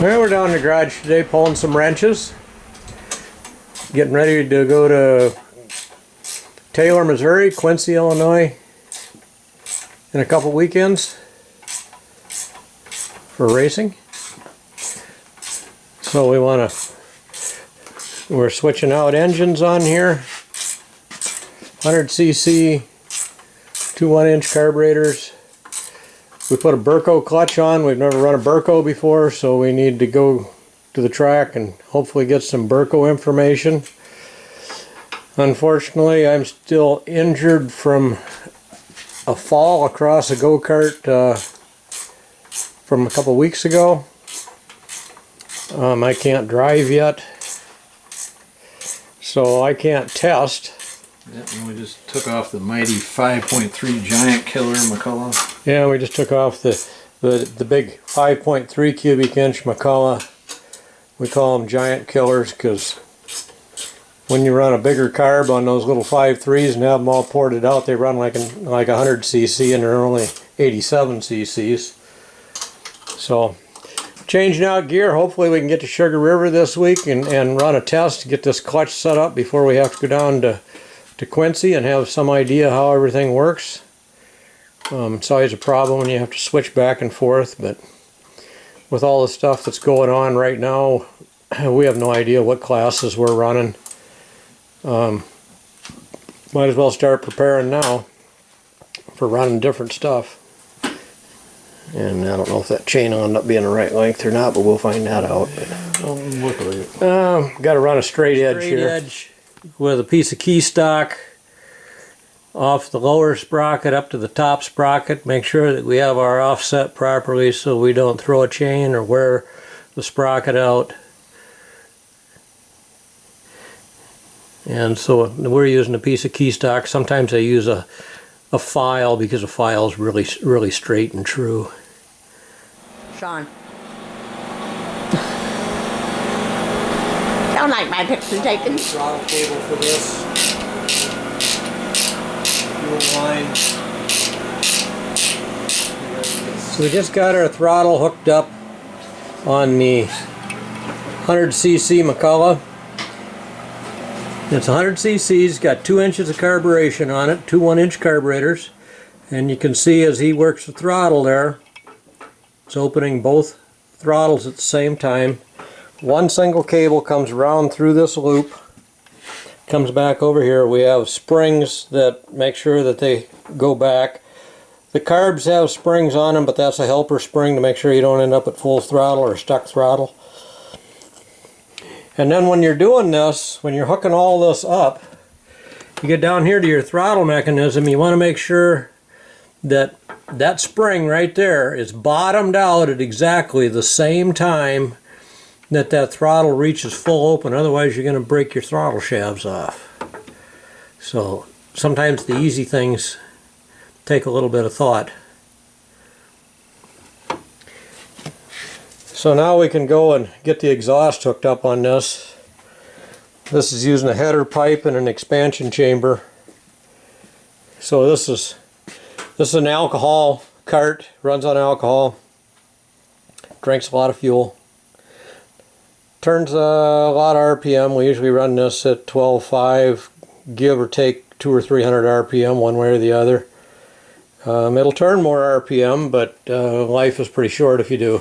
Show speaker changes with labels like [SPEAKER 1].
[SPEAKER 1] Well, we're down in the garage today pulling some wrenches. Getting ready to go to Taylor, Missouri, Quincy, Illinois in a couple weekends for racing. So we're switching out engines on here. 100cc, 2 1-inch carburetors. We put a Burco clutch on. We've never run a Burco before, so we need to go to the track and hopefully get some Burco information. Unfortunately, I'm still injured from a fall across a go-kart from a couple weeks ago. I can't drive yet, so I can't test.
[SPEAKER 2] Yep, and we just took off the mighty 5.3 giant killer McCullough.
[SPEAKER 1] Yeah, we just took off the big 5.3 cubic inch McCullough. We call them giant killers because when you run a bigger carb on those little 5.3s and have them all ported out, they run like 100cc and they're only 87 cc's. So, changing out gear. Hopefully we can get to Sugar River this week and run a test to get this clutch set up before we have to go down to Quincy and have some idea how everything works. It's always a problem when you have to switch back and forth, but with all the stuff that's going on right now, we have no idea what classes we're running. Might as well start preparing now for running different stuff. And I don't know if that chain will end up being the right length or not, but we'll find that out.
[SPEAKER 2] Look at it.
[SPEAKER 1] Got to run a straight edge here with a piece of key stock off the lower sprocket up to the top sprocket. Make sure that we have our offset properly so we don't throw a chain or wear the sprocket out. And so we're using a piece of key stock. Sometimes I use a file because a file is really straight and true.
[SPEAKER 3] Sean. Don't like my picture taken.
[SPEAKER 1] Throttle cable for this. Fuel line. So we just got our throttle hooked up on the 100cc McCullough. It's 100cc's, got 2 inches of carburation on it, 2 1-inch carburetors, and you can see as he works the throttle there, it's opening both throttles at the same time. One single cable comes around through this loop, comes back over here. We have springs that make sure that they go back. The carbs have springs on them, but that's a helper spring to make sure you don't end up at full throttle or stuck throttle. And then when you're doing this, when you're hooking all this up, you get down here to your throttle mechanism, you want to make sure that that spring right there is bottomed out at exactly the same time that that throttle reaches full open. Otherwise you're going to break your throttle shafts off. So sometimes the easy things take a little bit of thought. So now we can go and get the exhaust hooked up on this. This is using a header pipe and an expansion chamber. So this is an alcohol kart, runs on alcohol, drinks a lot of fuel, turns a lot of RPM. We usually run this at 12.5, give or take 200 or 300 RPM one way or the other. It'll turn more RPM, but life is pretty short if you do.